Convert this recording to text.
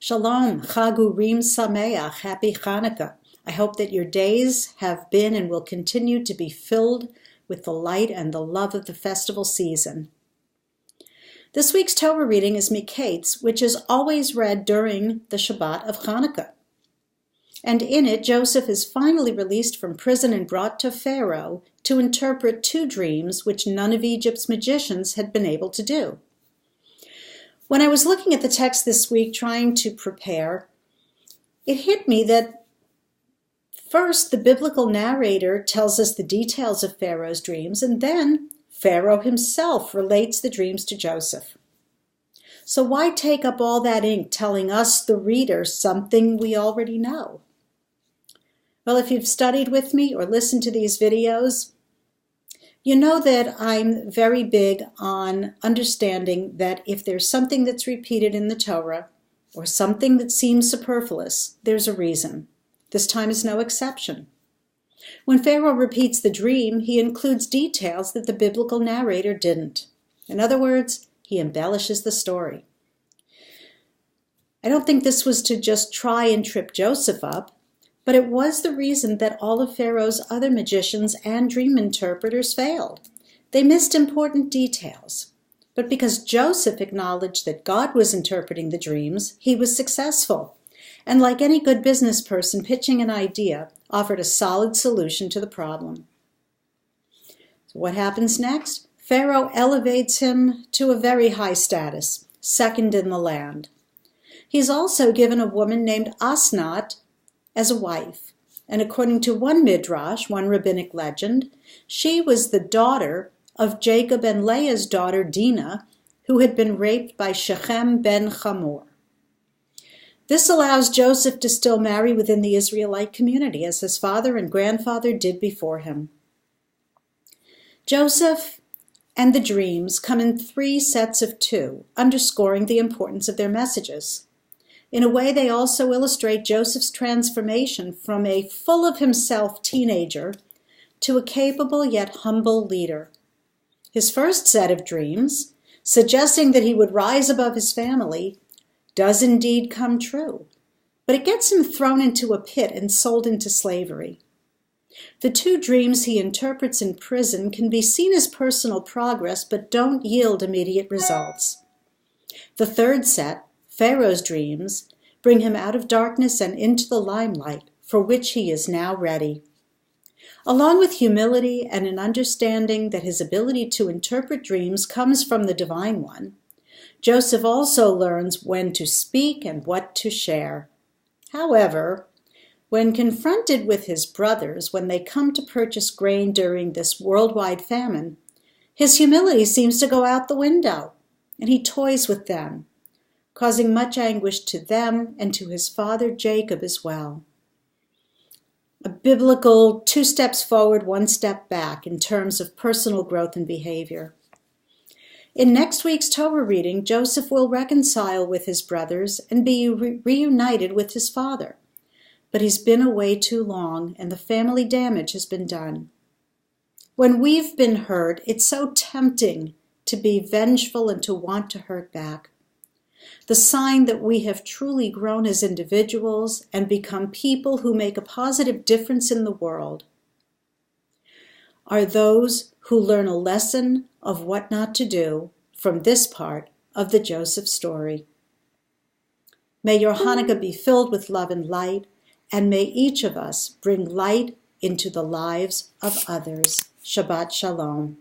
Shalom, Chag Urim Sameach, Happy Hanukkah. I hope that your days have been and will continue to be filled with the light and the love of the festival season. This week's Torah reading is Mikketz, which is always read during the Shabbat of Hanukkah. And in it, Joseph is finally released from prison and brought to Pharaoh to interpret two dreams which none of Egypt's magicians had been able to do. When I was looking at the text this week, trying to prepare, it hit me that first the biblical narrator tells us the details of Pharaoh's dreams, and then Pharaoh himself relates the dreams to Joseph. So why take up all that ink telling us, the reader, something we already know? Well, if you've studied with me or listened to these videos, you know that I'm very big on understanding that if there's something that's repeated in the Torah or something that seems superfluous, there's a reason. This time is no exception. When Pharaoh repeats the dream, he includes details that the biblical narrator didn't. In other words, he embellishes the story. I don't think this was to just try and trip Joseph up, but it was the reason that all of Pharaoh's other magicians and dream interpreters failed. They missed important details. But because Joseph acknowledged that God was interpreting the dreams, he was successful. And like any good business person pitching an idea, offered a solid solution to the problem. So what happens next? Pharaoh elevates him to a very high status, second in the land. He's also given a woman named Asnat as a wife. And according to one midrash, one rabbinic legend, she was the daughter of Jacob and Leah's daughter Dinah, who had been raped by Shechem ben Hamor. This allows Joseph to still marry within the Israelite community, as his father and grandfather did before him. Joseph and the dreams come in 3 sets of 2, underscoring the importance of their messages. In a way, they also illustrate Joseph's transformation from a full-of-himself teenager to a capable yet humble leader. His first set of dreams, suggesting that he would rise above his family, does indeed come true, but it gets him thrown into a pit and sold into slavery. The 2 dreams he interprets in prison can be seen as personal progress, but don't yield immediate results. The third set, Pharaoh's dreams, bring him out of darkness and into the limelight, for which he is now ready. Along with humility and an understanding that his ability to interpret dreams comes from the Divine One, Joseph also learns when to speak and what to share. However, when confronted with his brothers when they come to purchase grain during this worldwide famine, his humility seems to go out the window, and he toys with them, causing much anguish to them and to his father Jacob as well. A biblical 2 steps forward, 1 step back in terms of personal growth and behavior. In next week's Torah reading, Joseph will reconcile with his brothers and be reunited with his father. But he's been away too long, and the family damage has been done. When we've been hurt, it's so tempting to be vengeful and to want to hurt back. The sign that we have truly grown as individuals and become people who make a positive difference in the world are those who learn a lesson of what not to do from this part of the Joseph story. May your Hanukkah be filled with love and light, and may each of us bring light into the lives of others. Shabbat Shalom.